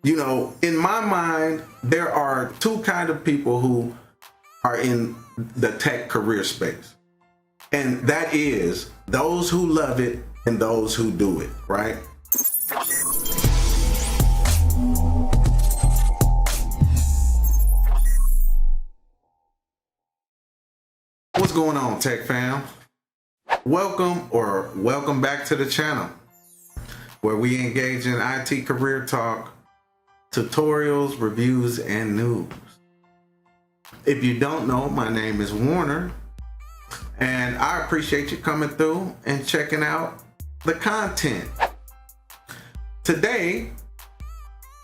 You know, in my mind, there are two kind of people who are in the tech career space. And that is those who love it and those who do it, right? What's going on, Tech fam? Welcome back to the channel where we engage in IT career talk, tutorials, reviews, and news. If you don't know, my name is Warner, and I appreciate you coming through and checking out the content. Today,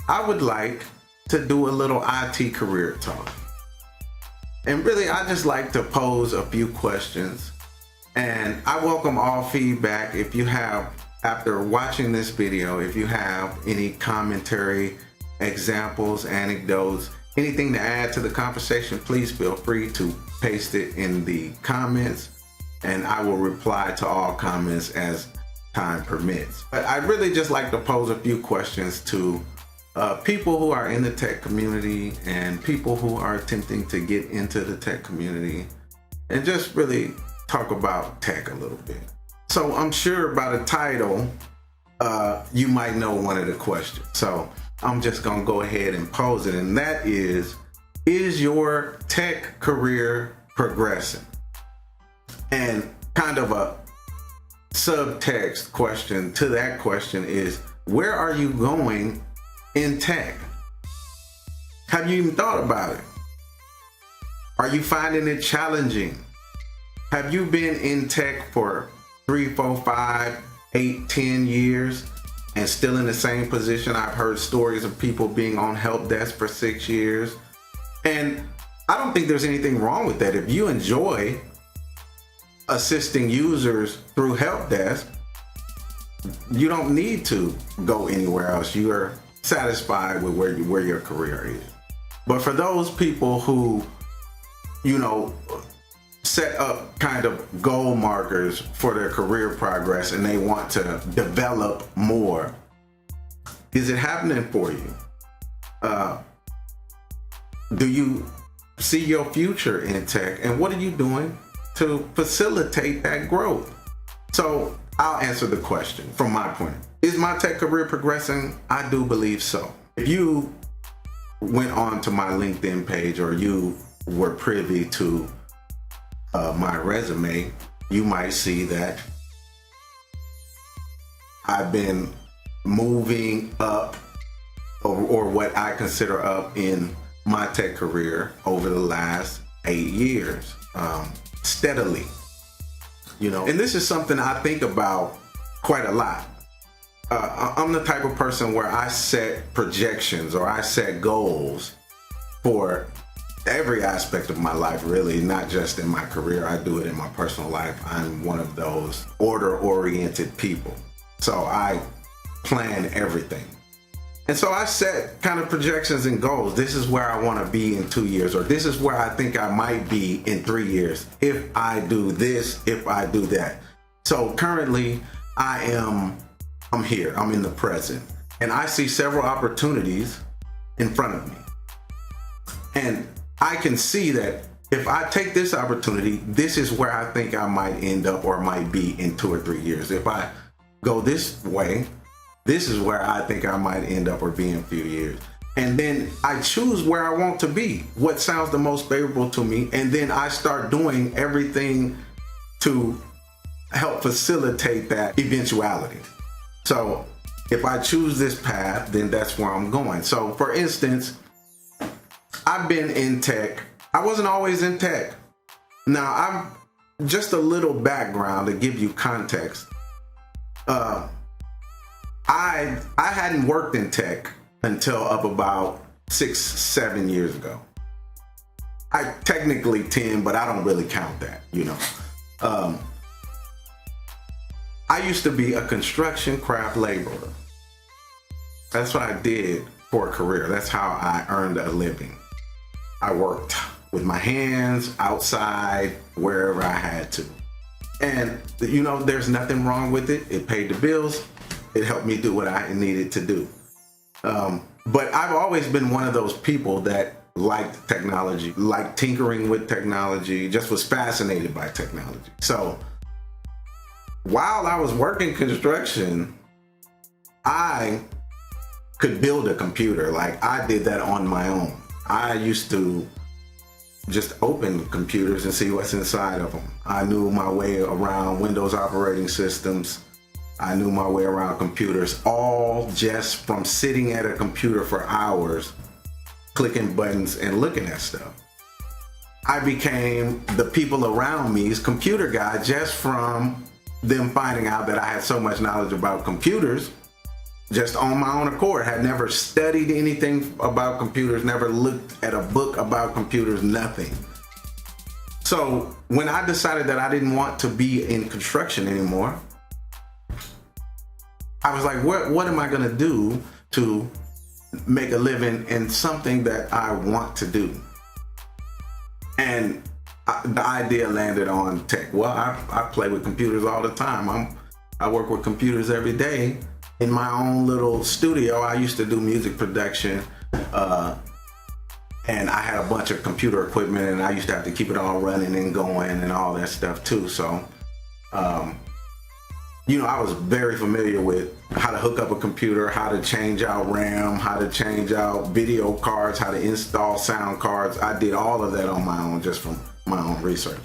I would like to do a little IT career talk. And really, I just like to pose a few questions. And I welcome all feedback. If you have, after watching this video, if you have any commentary, examples, anecdotes, anything to add to the conversation, please feel free to paste it in the comments, and I will reply to all comments as time permits. But I really just like to pose a few questions to people who are in the tech community and people who are attempting to get into the tech community, and just really talk about tech a little bit. So I'm sure by the title, you might know one of the questions. So I'm just gonna go ahead and pose it, and that is your tech career progressing? And kind of a subtext question to that question is, where are you going in tech? Have you even thought about it? Are you finding it challenging? Have you been in tech for 3, 4, 5, 8, 10 years and still in the same position? I've heard stories of people being on help desk for 6 years. And I don't think there's anything wrong with that. If you enjoy assisting users through help desk, you don't need to go anywhere else. You are satisfied with where your career is. But for those people who, you know, set up kind of goal markers for their career progress and they want to develop more, is it happening for you? Do you see your future in tech, and what are you doing to facilitate that growth? So I'll answer the question from my point. Is my tech career progressing? I do believe so. If you went on to my LinkedIn page, or you were privy to my resume, you might see that I've been moving up, or what I consider up, in my tech career over the last 8 years, steadily. You know, and this is something I think about quite a lot. I'm the type of person where I set projections, or I set goals for every aspect of my life, really, not just in my career. I do it in my personal life. I'm one of those order-oriented people. So I plan everything. And so I set kind of projections and goals. This is where I want to be in 2 years, or this is where I think I might be in 3 years if I do this, if I do that. So currently I'm here, I'm in the present, and I see several opportunities in front of me. And I can see that if I take this opportunity, this is where I think I might end up, or might be in 2 or 3 years. If I go this way, this is where I think I might end up or be in a few years. And then I choose where I want to be, what sounds the most favorable to me, and then I start doing everything to help facilitate that eventuality. So if I choose this path, then that's where I'm going. So for instance, I've been in tech. I wasn't always in tech. Now, I'm just a little background to give you context. I hadn't worked in tech until up about 6, 7 years ago. I technically 10, but I don't really count that, you know. I used to be a construction craft laborer. That's what I did for a career. That's how I earned a living. I worked with my hands outside, wherever I had to. And, you know, there's nothing wrong with it. It paid the bills. It helped me do what I needed to do. But I've always been one of those people that liked technology, liked tinkering with technology, just was fascinated by technology. So while I was working construction, I could build a computer. Like, I did that on my own. I used to just open computers and see what's inside of them. I knew my way around Windows operating systems. I knew my way around computers, all just from sitting at a computer for hours, clicking buttons and looking at stuff. I became the people around me's computer guy just from them finding out that I had so much knowledge about computers, just on my own accord. Had never studied anything about computers, never looked at a book about computers, nothing. So when I decided that I didn't want to be in construction anymore, I was like, what am I gonna do to make a living in something that I want to do? And the idea landed on tech. Well, I play with computers all the time. I work with computers every day in my own little studio. I used to do music production, and I had a bunch of computer equipment, and I used to have to keep it all running and going and all that stuff too. So, I was very familiar with how to hook up a computer, how to change out RAM, how to change out video cards, how to install sound cards. I did all of that on my own, just from my own research.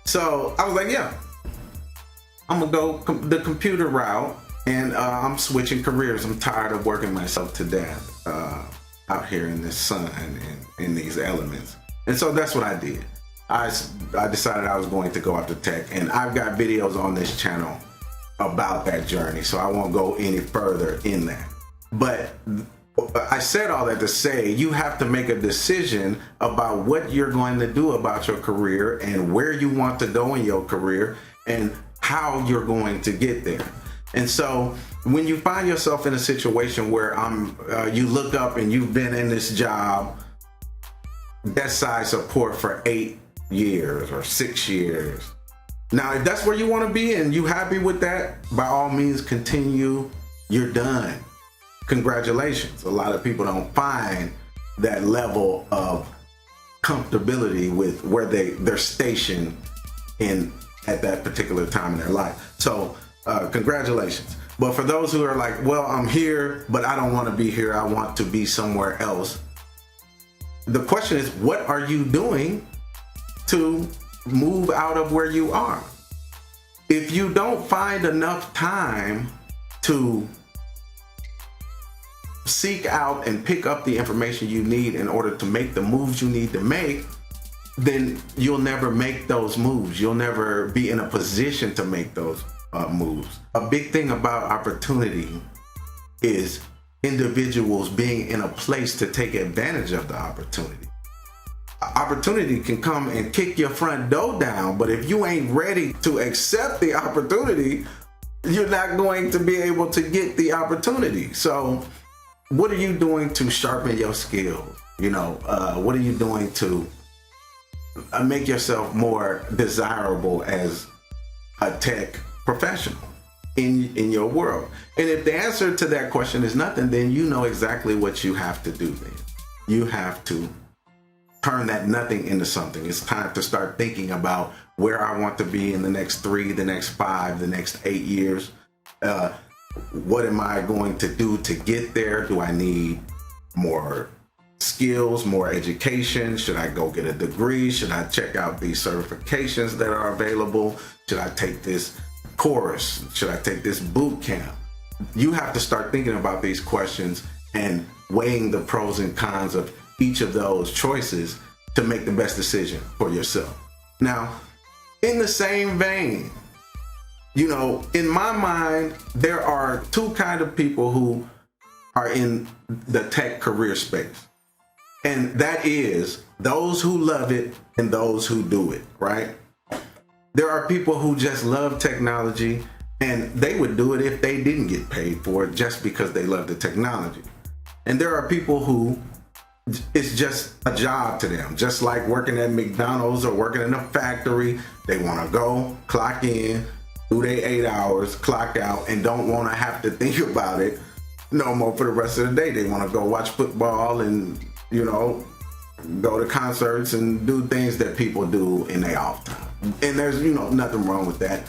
So I was like, yeah, I'm gonna go the computer route, and I'm switching careers. I'm tired of working myself to death out here in this sun and in these elements. And so that's what I did. I decided I was going to go after tech, and I've got videos on this channel about that journey, so I won't go any further in that. But I said all that to say, you have to make a decision about what you're going to do about your career and where you want to go in your career and how you're going to get there. And so when you find yourself in a situation where you look up and you've been in this job, desk side support for 8 years or 6 years. Now, if that's where you want to be and you happy with that, by all means continue. You're done. Congratulations. A lot of people don't find that level of comfortability with where they're stationed at that particular time in their life. So congratulations. But for those who are like, well, I'm here, but I don't want to be here, I want to be somewhere else, the question is, what are you doing to move out of where you are? If you don't find enough time to seek out and pick up the information you need in order to make the moves you need to make, then you'll never make those moves. You'll never be in a position to make those moves. A big thing about opportunity is individuals being in a place to take advantage of the opportunity. Opportunity can come and kick your front door down, but if you ain't ready to accept the opportunity, you're not going to be able to get the opportunity. So what are you doing to sharpen your skills? What are you doing to make yourself more desirable as a tech professional in your world? And if the answer to that question is nothing, then you know exactly what you have to do then. You have to turn that nothing into something. It's time to start thinking about where I want to be in the next 3, the next 5, the next 8 years. What am I going to do to get there? Do I need more skills, more education? Should I go get a degree? Should I check out these certifications that are available? Should I take this course? Should I take this boot camp? You have to start thinking about these questions and weighing the pros and cons of each of those choices to make the best decision for yourself. Now, in the same vein, in my mind, there are 2 kinds of people who are in the tech career space. And that is those who love it and those who do it, right? There are people who just love technology, and they would do it if they didn't get paid for it just because they love the technology. And there are people who it's just a job to them, just like working at McDonald's or working in a factory. They want to go, clock in, do their 8 hours, clock out, and don't want to have to think about it no more for the rest of the day. They want to go watch football and, you know, go to concerts and do things that people do in their off time. And there's, you know, nothing wrong with that.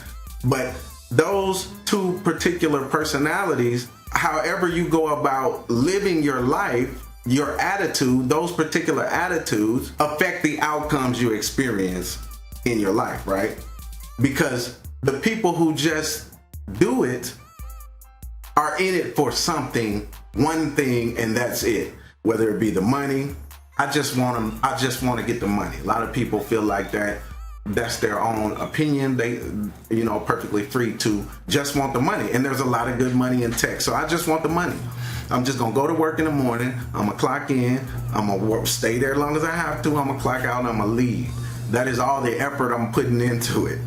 But those two particular personalities, however you go about living your life, your attitude, those particular attitudes affect the outcomes you experience in your life, right? Because the people who just do it are in it for something, one thing, and that's it. Whether it be the money, I just want to get the money. A lot of people feel like that's their own opinion. They, you know, perfectly free to just want the money. And there's a lot of good money in tech. So I just want the money. I'm just going to go to work in the morning. I'm going to clock in. I'm going to stay there as long as I have to. I'm going to clock out and I'm going to leave. That is all the effort I'm putting into it.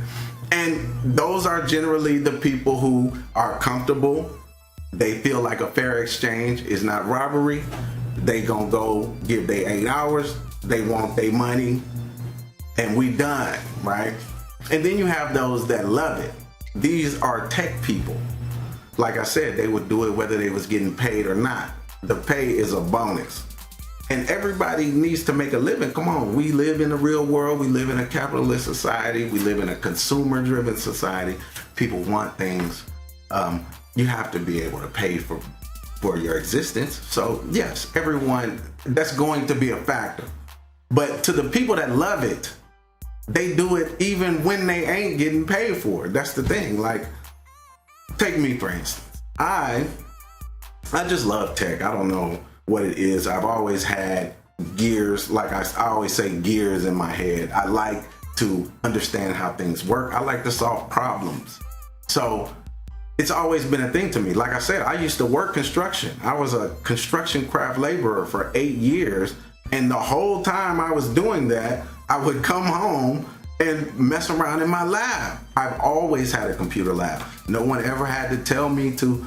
And those are generally the people who are comfortable. They feel like a fair exchange is not robbery. They gonna go give their 8 hours. They want their money, and we done, right? And then you have those that love it. These are tech people. Like I said, they would do it whether they was getting paid or not. The pay is a bonus. And everybody needs to make a living. Come on, we live in the real world. We live in a capitalist society. We live in a consumer-driven society. People want things. You have to be able to pay for your existence. So yes, everyone, that's going to be a factor. But to the people that love it, they do it even when they ain't getting paid for it. That's the thing. Like, take me for instance. I just love tech. I don't know what it is. I've always had gears, like I always say, gears in my head. I like to understand how things work. I like to solve problems. So it's always been a thing to me. Like I said, I used to work construction. I was a construction craft laborer for 8 years. And the whole time I was doing that, I would come home and mess around in my lab. I've always had a computer lab. No one ever had to tell me to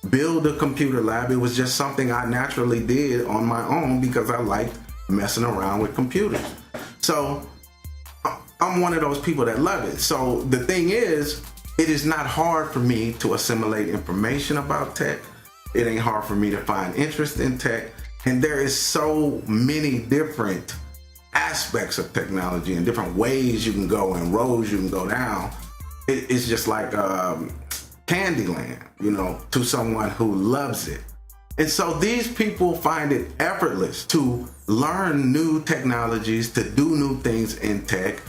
build a computer lab. It was just something I naturally did on my own because I liked messing around with computers. So I'm one of those people that love it. So the thing is, it is not hard for me to assimilate information about tech. It ain't hard for me to find interest in tech. And there is so many different aspects of technology and different ways you can go and roads you can go down. It's just like Candyland, you know, to someone who loves it. And so these people find it effortless to learn new technologies, to do new things in tech,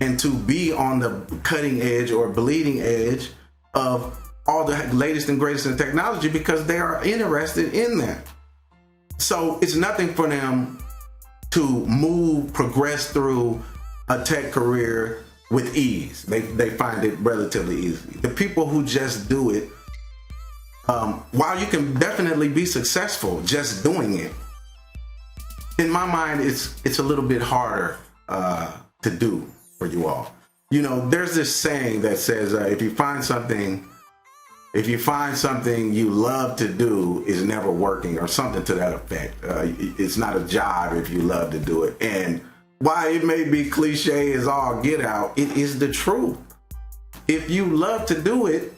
and to be on the cutting edge or bleeding edge of all the latest and greatest in technology because they are interested in that. So it's nothing for them to progress through a tech career with ease. They find it relatively easy. The people who just do it, while you can definitely be successful just doing it, in my mind, it's a little bit harder to do for you all. You know, there's this saying that says, if you find something you love to do is never working, or something to that effect. It's not a job if you love to do it. And while it may be cliche as all get out, it is the truth. If you love to do it,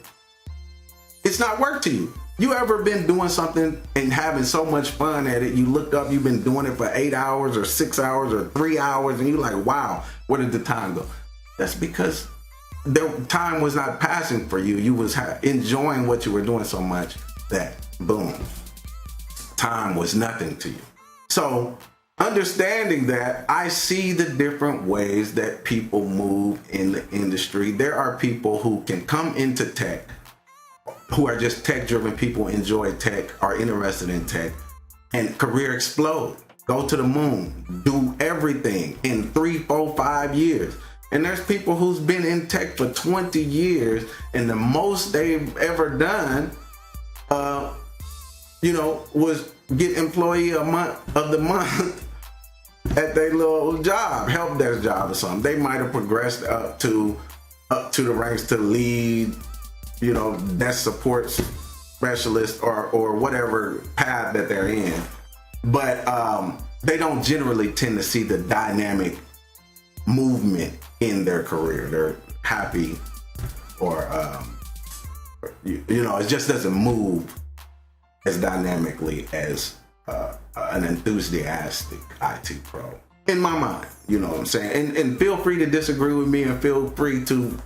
it's not work to you. You ever been doing something and having so much fun at it, you look up, you've been doing it for 8 hours or 6 hours or 3 hours, and you're like, wow, where did the time go? That's because the time was not passing for you. You was enjoying what you were doing so much that, boom, time was nothing to you. So understanding that, I see the different ways that people move in the industry. There are people who can come into tech, who are just tech-driven people, enjoy tech, are interested in tech, and career explode, go to the moon, do everything in 3, 4, 5 years. And there's people who's been in tech for 20 years, and the most they've ever done, was get employee of the month at their little job, help desk job or something. They might have progressed up to the ranks to lead, desk support specialist or whatever path that they're in. But they don't generally tend to see the dynamic movement in their career. They're happy, or it just doesn't move as dynamically as an enthusiastic IT pro. In my mind, you know what I'm saying? And feel free to disagree with me, and feel free to,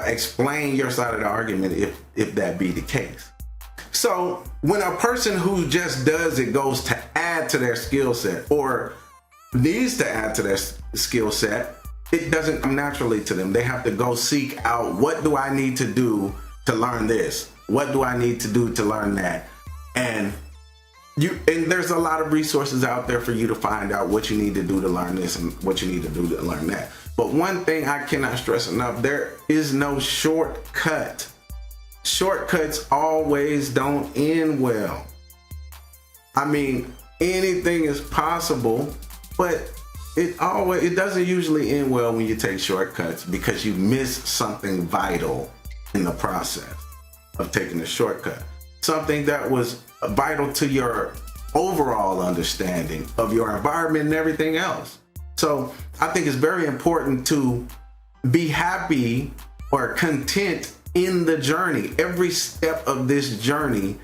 explain your side of the argument if that be the case. So when a person who just does it goes to add to their skill set or needs to add to their skill set, it doesn't come naturally to them. They have to go seek out, what do I need to do to learn this? What do I need to do to learn that? And there's a lot of resources out there for you to find out what you need to do to learn this and what you need to do to learn that. But one thing I cannot stress enough, there is no shortcut. Shortcuts always don't end well. I mean, anything is possible, but it doesn't usually end well when you take shortcuts, because you miss something vital in the process of taking a shortcut. Something that was vital to your overall understanding of your environment and everything else. So I think it's very important to be happy or content in the journey. Every step of this journey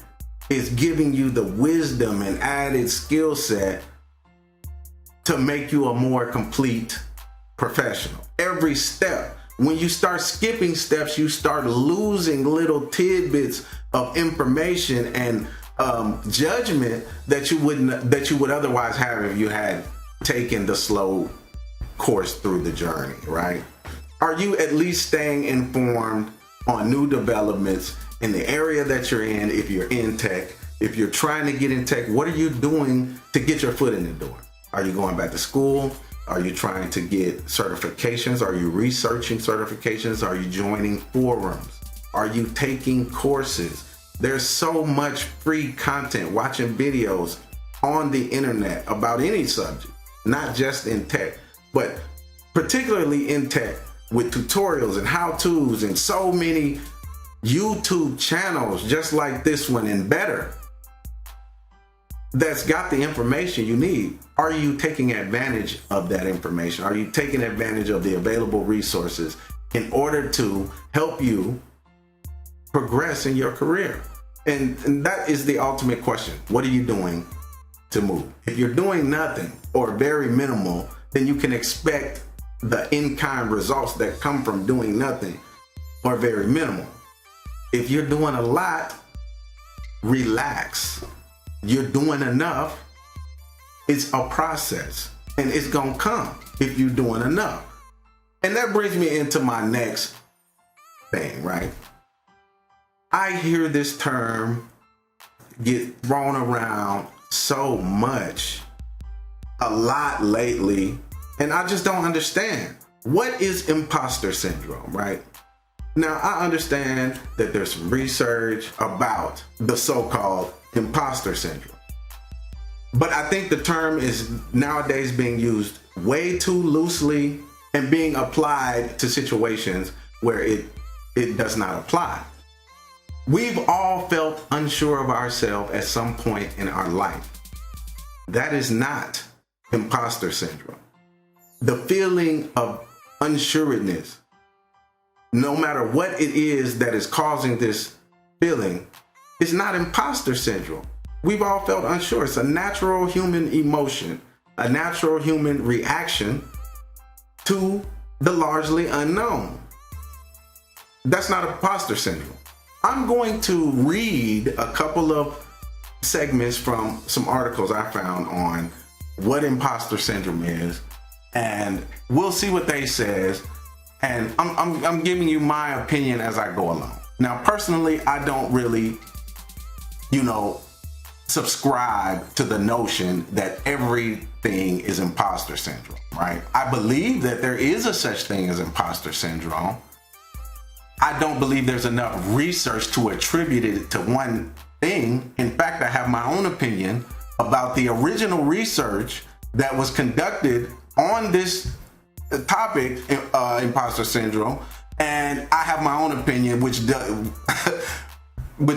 is giving you the wisdom and added skill set to make you a more complete professional. Every step. When you start skipping steps, you start losing little tidbits of information and judgment that you would otherwise have if you had taken the slow course through the journey, right? Are you at least staying informed on new developments in the area that you're in? If you're in tech, if you're trying to get in tech, what are you doing to get your foot in the door? Are you going back to school? Are you trying to get certifications? Are you researching certifications? Are you joining forums? Are you taking courses? There's so much free content, watching videos on the internet about any subject, not just in tech, but particularly in tech, with tutorials and how-tos and so many YouTube channels just like this one and better that's got the information you need. Are you taking advantage of that information? Are you taking advantage of the available resources in order to help you progress in your career? And that is the ultimate question. What are you doing to move? If you're doing nothing or very minimal, then you can expect the in-kind results that come from doing nothing or very minimal. If you're doing a lot, relax. You're doing enough. It's a process, and it's gonna come if you're doing enough. And that brings me into my next thing, right? I hear this term get thrown around so much, a lot lately, and I just don't understand. What is imposter syndrome, right? Now, I understand that there's some research about the so-called imposter syndrome, but I think the term is nowadays being used way too loosely and being applied to situations where it does not apply. We've all felt unsure of ourselves at some point in our life. That is not imposter syndrome. The feeling of unsureness, no matter what it is that is causing this feeling, is not imposter syndrome. We've all felt unsure. It's a natural human emotion, a natural human reaction to the largely unknown. That's not imposter syndrome. I'm going to read a couple of segments from some articles I found on what imposter syndrome is, and we'll see what they says. And I'm giving you my opinion as I go along. Now, personally, I don't really, subscribe to the notion that everything is imposter syndrome, right? I believe that there is a such thing as imposter syndrome. I don't believe there's enough research to attribute it to one thing. In fact, I have my own opinion about the original research that was conducted on this topic, imposter syndrome, and I have my own opinion, which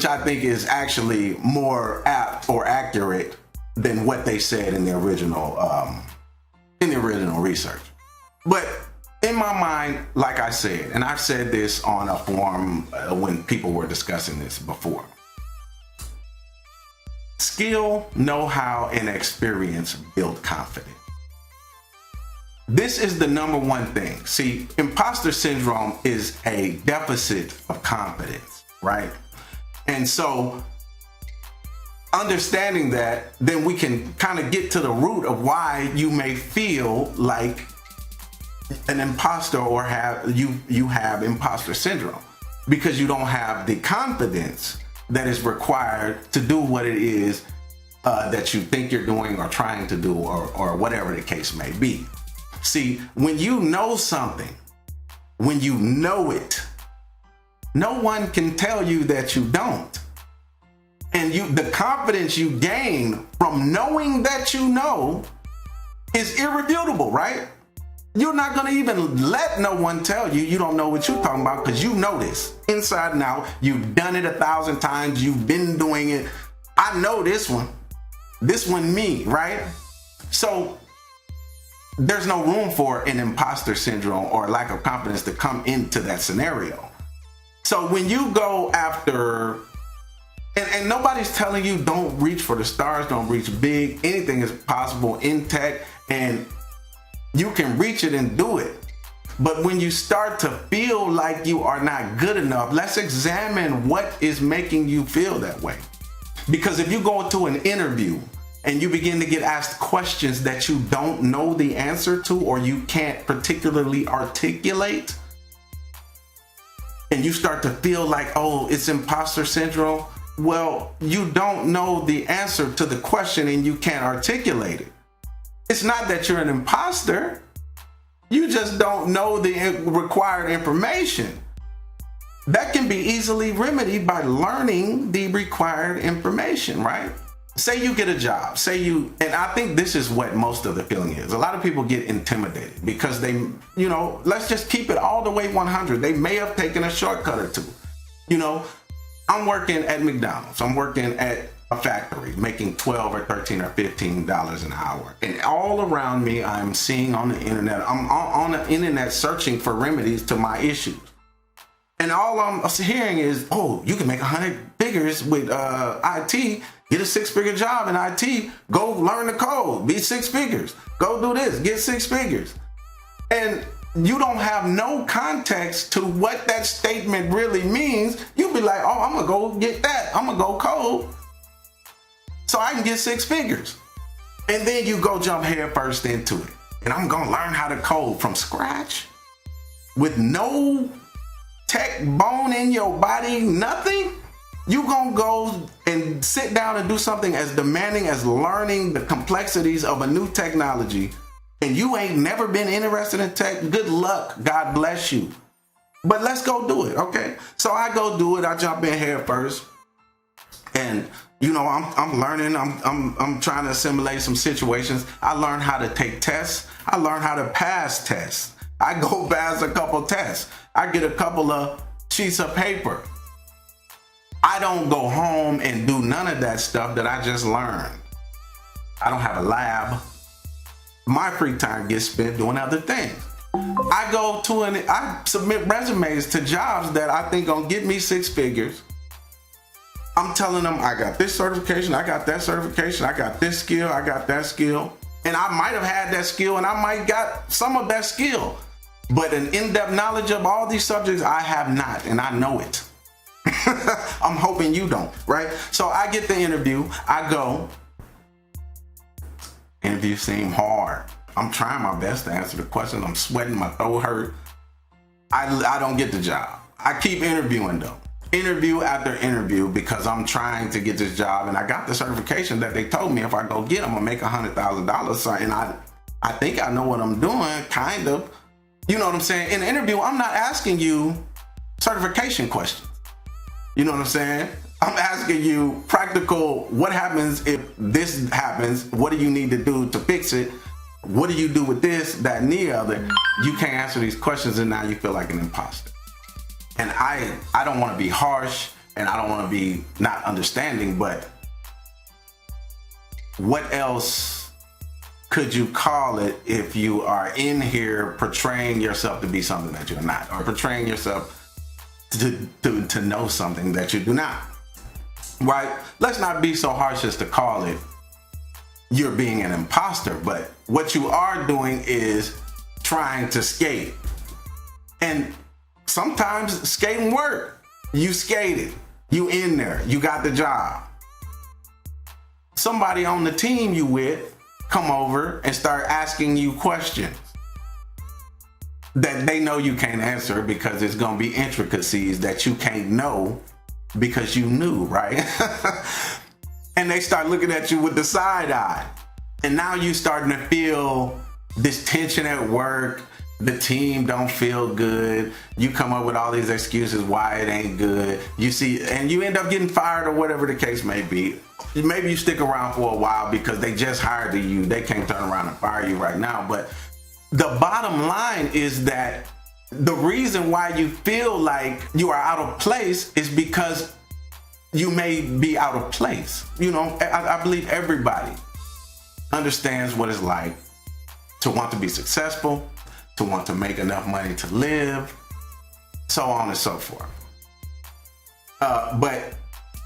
I think is actually more apt or accurate than what they said in the original research. But in my mind, like I said, and I've said this on a forum when people were discussing this before, skill, know-how, and experience build confidence. This is the number one thing. See, imposter syndrome is a deficit of confidence, right? And so understanding that, then we can kind of get to the root of why you may feel like an imposter or you have imposter syndrome, because you don't have the confidence that is required to do what it is that you think you're doing or trying to do, or whatever the case may be. See, when you know something, when you know it, no one can tell you that you don't. And the confidence you gain from knowing that you know is irrefutable, right? You're not going to even let no one tell you don't know what you're talking about, because you know this inside and out. You've done it 1,000 times. You've been doing it. I know this one me, right? So there's no room for an imposter syndrome or lack of confidence to come into that scenario. So when you go after, and nobody's telling you don't reach for the stars, don't reach big, anything is possible in tech, and you can reach it and do it. But when you start to feel like you are not good enough, let's examine what is making you feel that way. Because if you go into an interview and you begin to get asked questions that you don't know the answer to, or you can't particularly articulate, and you start to feel like, oh, it's imposter syndrome, well, you don't know the answer to the question and you can't articulate it. It's not that you're an imposter. You just don't know the required information. That can be easily remedied by learning the required information, right? Say you get a job, and I think this is what most of the feeling is. A lot of people get intimidated because they, let's just keep it all the way 100. They may have taken a shortcut or two. I'm working at McDonald's. I'm working at a factory making $12 or $13 or $15 an hour. And all around me, I'm seeing on the internet, I'm on the internet searching for remedies to my issues. And all I'm hearing is, oh, you can make 100 figures with IT, get a 6-figure job in IT, go learn the code, be 6 figures, go do this, get 6 figures. And you don't have no context to what that statement really means. You'll be like, oh, I'm gonna go get that. I'm gonna go code so I can get 6 figures. And then you go jump head first into it. And I'm gonna learn how to code from scratch with no tech bone in your body, nothing. You gonna go and sit down and do something as demanding as learning the complexities of a new technology, and you ain't never been interested in tech? Good luck. God bless you. But let's go do it, okay? So I go do it. I jump in head first, and I'm learning. I'm trying to assimilate some situations. I learn how to take tests. I learn how to pass tests. I go pass a couple tests. I get a couple of sheets of paper. I don't go home and do none of that stuff that I just learned. I don't have a lab. My free time gets spent doing other things. I submit resumes to jobs that I think gonna get me 6 figures. I'm telling them I got this certification, I got that certification, I got this skill, I got that skill. And I might have had that skill and I might got some of that skill. But an in-depth knowledge of all these subjects, I have not, and I know it. I'm hoping you don't, right? So I get the interview, I go. Interview seemed hard. I'm trying my best to answer the questions. I'm sweating, my throat hurt. I don't get the job. I keep interviewing though. Interview after interview, because I'm trying to get this job, and I got the certification that they told me if I go get, I'm gonna make $100,000. And I think I know what I'm doing, kind of. You know what I'm saying? In the interview, I'm not asking you certification questions. You know what I'm saying? I'm asking you practical, what happens if this happens? What do you need to do to fix it? What do you do with this, that, and the other? You can't answer these questions, and now you feel like an imposter. And I don't want to be harsh, and I don't want to be not understanding, but what else could you call it if you are in here portraying yourself to be something that you're not, or portraying yourself to know something that you do not? right? Let's not be so harsh as to call it you're being an imposter, but what you are doing is trying to skate. And sometimes skating work. You skated, you in there, you got the job. Somebody on the team you with come over and start asking you questions that they know you can't answer because it's gonna be intricacies that you can't know because you knew, right? And they start looking at you with the side eye. And now you starting to feel this tension at work. The team don't feel good. You come up with all these excuses why it ain't good. You see, and you end up getting fired or whatever the case may be. Maybe you stick around for a while because they just hired you. They can't turn around and fire you right now. But the bottom line is that the reason why you feel like you are out of place is because you may be out of place. You know, I believe everybody understands what it's like to want to be successful, to want to make enough money to live, so on and so forth. But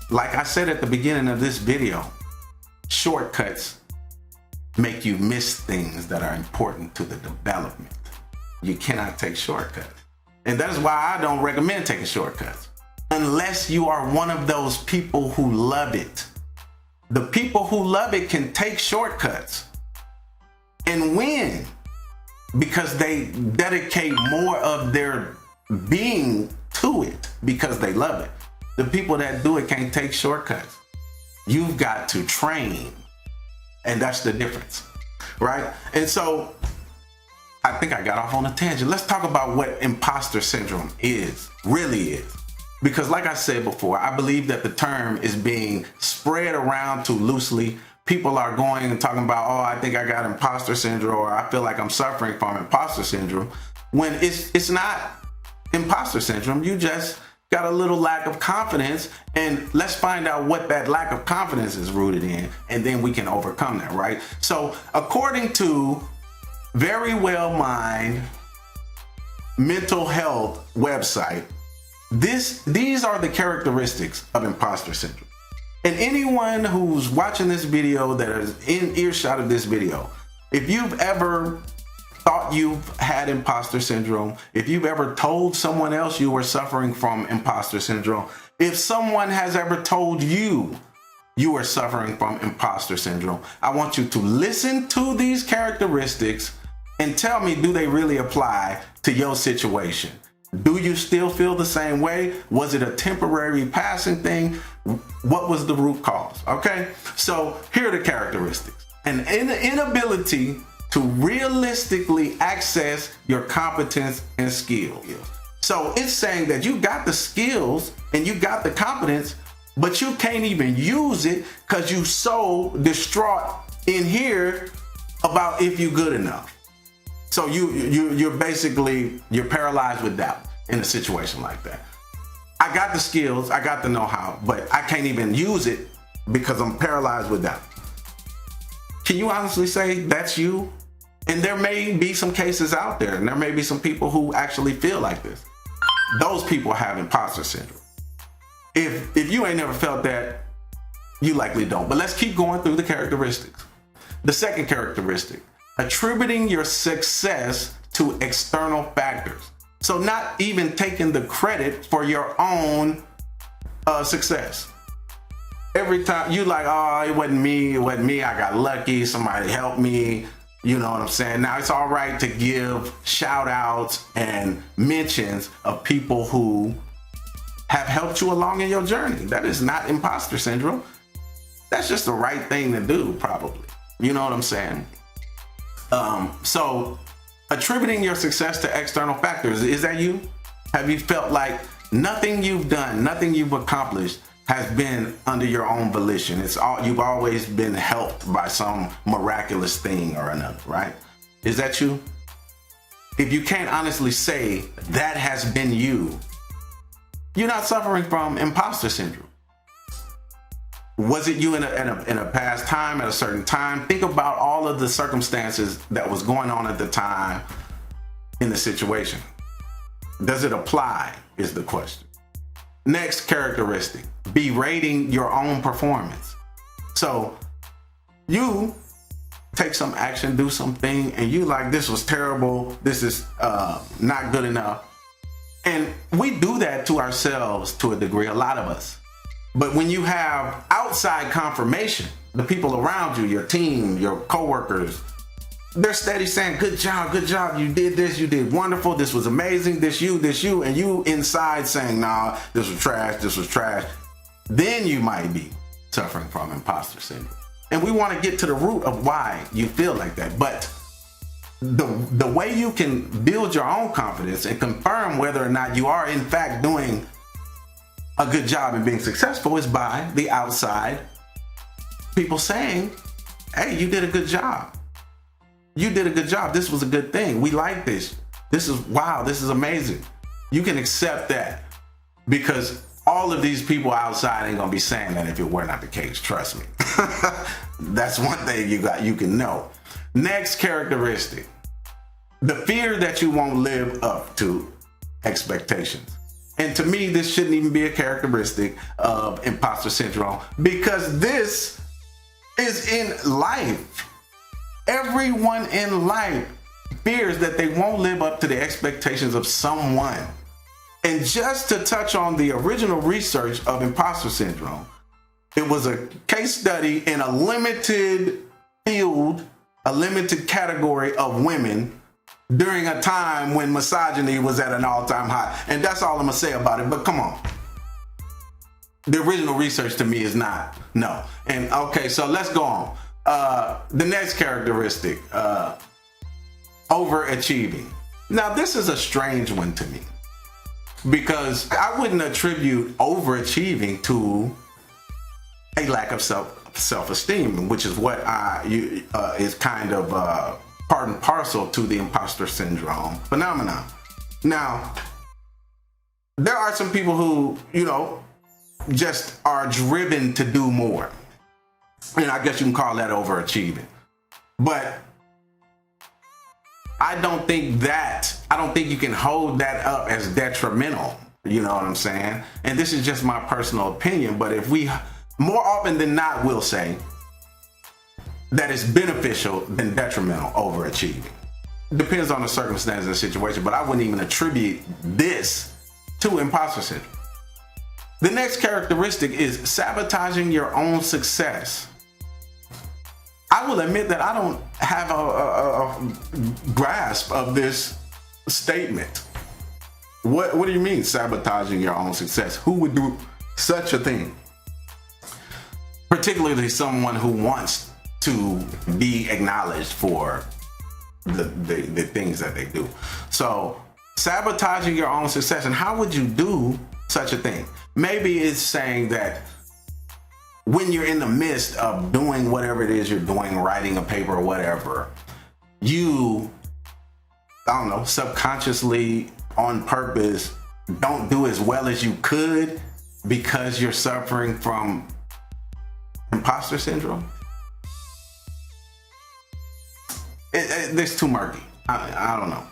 like I said at the beginning of this video, shortcuts make you miss things that are important to the development. You cannot take shortcuts. And that is why I don't recommend taking shortcuts. Unless you are one of those people who love it. The people who love it can take shortcuts and win because they dedicate more of their being to it because they love it. The people that do it can't take shortcuts. You've got to train, and that's the difference, right? And so I think I got off on a tangent. Let's talk about what imposter syndrome really is. Because like I said before, I believe that the term is being spread around too loosely. People are going and talking about, oh, I think I got imposter syndrome, or I feel like I'm suffering from imposter syndrome, when it's not imposter syndrome. You just got a little lack of confidence, and let's find out what that lack of confidence is rooted in, and then we can overcome that, right? So according to Very Well Mind mental health website, these are the characteristics of imposter syndrome. And anyone who's watching this video, that is in earshot of this video, if you've ever thought you've had imposter syndrome, if you've ever told someone else you were suffering from imposter syndrome, if someone has ever told you you are suffering from imposter syndrome, I want you to listen to these characteristics and tell me, do they really apply to your situation? Do you still feel the same way? Was it a temporary passing thing? What was the root cause? Okay, so here are the characteristics. An inability to realistically access your competence and skills. So it's saying that you got the skills and you got the competence, but you can't even use it because you so distraught in here about if you're good enough. So you're basically paralyzed with doubt in a situation like that. I got the skills, I got the know-how, but I can't even use it because I'm paralyzed with doubt. Can you honestly say that's you? And there may be some cases out there, and there may be some people who actually feel like this. Those people have imposter syndrome. If you ain't never felt that, you likely don't. But let's keep going through the characteristics. The second characteristic, attributing your success to external factors. So not even taking the credit for your own success. Every time you like, oh, it wasn't me, I got lucky, somebody helped me, you know what I'm saying? Now it's all right to give shout outs and mentions of people who have helped you along in your journey. That is not imposter syndrome. That's just the right thing to do, probably. You know what I'm saying? So attributing your success to external factors, is that you? Have you felt like nothing you've done, nothing you've accomplished has been under your own volition? You've always been helped by some miraculous thing or another, right? Is that you? If you can't honestly say that has been you, you're not suffering from imposter syndrome. Was it you in a past time, at a certain time? Think about all of the circumstances that was going on at the time in the situation. Does it apply is the question. Next characteristic, berating your own performance. So you take some action, do something, and you like, this was terrible, this is not good enough. And we do that to ourselves to a degree, a lot of us. But when you have outside confirmation, the people around you, your team, your coworkers, they're steady saying, good job, you did this, you did wonderful, this was amazing, this you, and you inside saying, nah, this was trash, then you might be suffering from imposter syndrome. And we want to get to the root of why you feel like that. But the way you can build your own confidence and confirm whether or not you are in fact doing a good job and being successful is by the outside people saying, hey, you did a good job. You did a good job. This was a good thing. We like this. This is, wow, this is amazing. You can accept that because all of these people outside ain't gonna be saying that if it were not the case. Trust me. That's one thing you can know. Next characteristic, the fear that you won't live up to expectations. And to me, this shouldn't even be a characteristic of imposter syndrome because this is in life. Everyone in life fears that they won't live up to the expectations of someone. And just to touch on the original research of imposter syndrome, it was a case study in a limited field, a limited category of women during a time when misogyny was at an all-time high. And that's all I'm gonna say about it, but come on. The original research to me is not, no. And okay, so let's go on. The next characteristic, overachieving. Now this is a strange one to me because I wouldn't attribute overachieving to a lack of self-esteem, which is what is kind of part and parcel to the imposter syndrome phenomenon. Now, there are some people who, just are driven to do more. And I guess you can call that overachieving. But I don't think you can hold that up as detrimental. You know what I'm saying? And this is just my personal opinion, but if we more often than not will say that it's beneficial than detrimental overachieving. Depends on the circumstance and the situation, but I wouldn't even attribute this to imposter syndrome. The next characteristic is sabotaging your own success. I will admit that I don't have a grasp of this statement. What do you mean sabotaging your own success? Who would do such a thing? Particularly someone who wants to be acknowledged for the things that they do. So sabotaging your own success, and how would you do such a thing? Maybe it's saying that when you're in the midst of doing whatever it is you're doing, writing a paper or whatever, you, I don't know, subconsciously on purpose don't do as well as you could because you're suffering from imposter syndrome. It's too murky. I don't know.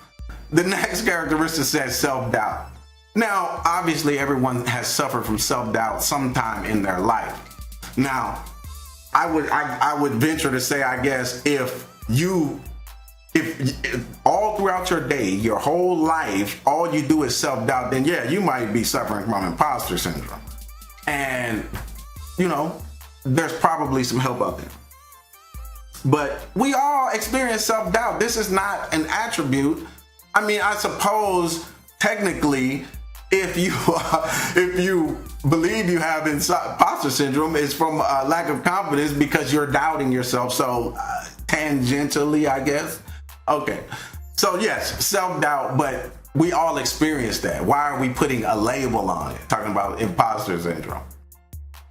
The next characteristic says self-doubt. Now, obviously, everyone has suffered from self-doubt sometime in their life. Now, I would venture to say, I guess, if all throughout your day, your whole life, all you do is self-doubt, then yeah, you might be suffering from imposter syndrome. And, there's probably some help out there. But we all experience self-doubt. This is not an attribute. I mean, I suppose technically, if you believe you have imposter syndrome, it's from a lack of confidence because you're doubting yourself. So tangentially, I guess. Okay. So yes, self-doubt, but we all experience that. Why are we putting a label on it? Talking about imposter syndrome.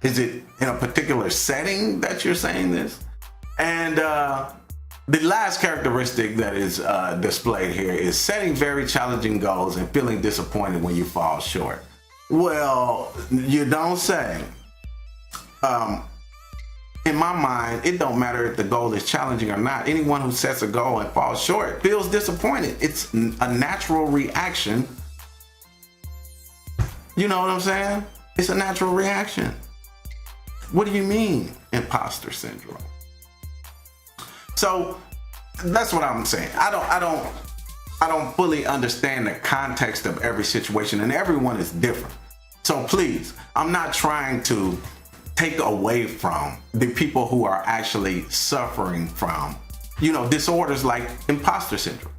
Is it in a particular setting that you're saying this? And the last characteristic that is displayed here is setting very challenging goals and feeling disappointed when you fall short. Well, you don't say. In my mind, it don't matter if the goal is challenging or not. Anyone who sets a goal and falls short feels disappointed. It's a natural reaction. You know what I'm saying? It's a natural reaction. What do you mean, imposter syndrome? So that's what I'm saying. I don't fully understand the context of every situation, and everyone is different. So please, I'm not trying to take away from the people who are actually suffering from, disorders like imposter syndrome.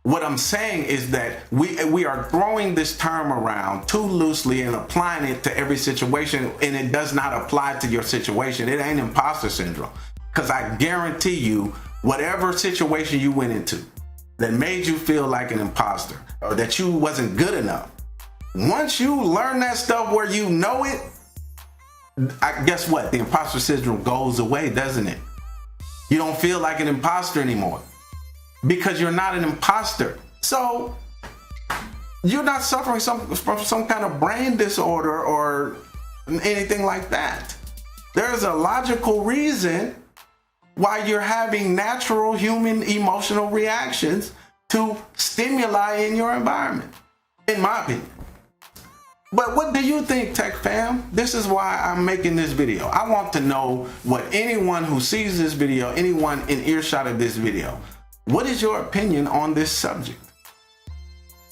What I'm saying is that we are throwing this term around too loosely and applying it to every situation, and it does not apply to your situation. It ain't imposter syndrome. Because I guarantee you, whatever situation you went into that made you feel like an imposter or that you wasn't good enough, once you learn that stuff where you know it, guess what? The imposter syndrome goes away, doesn't it? You don't feel like an imposter anymore because you're not an imposter. So you're not suffering from some kind of brain disorder or anything like that. There's a logical reason why you're having natural human emotional reactions to stimuli in your environment, in my opinion. But what do you think, Tech Fam? This is why I'm making this video. I want to know what anyone who sees this video, anyone in earshot of this video, what is your opinion on this subject?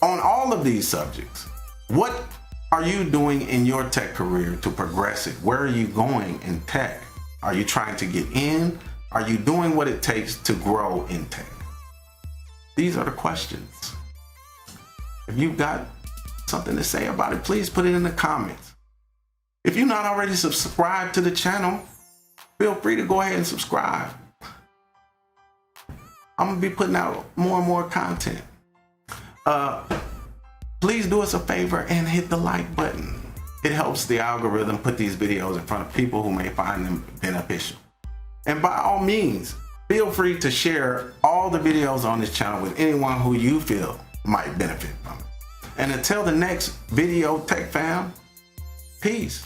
On all of these subjects, what are you doing in your tech career to progress it? Where are you going in tech? Are you trying to get in? Are you doing what it takes to grow in tech? These are the questions. If you've got something to say about it, please put it in the comments. If you're not already subscribed to the channel, feel free to go ahead and subscribe. I'm gonna be putting out more and more content. Please do us a favor and hit the like button. It helps the algorithm put these videos in front of people who may find them beneficial. And by all means, feel free to share all the videos on this channel with anyone who you feel might benefit from it. And until the next video, Tech Fam, peace.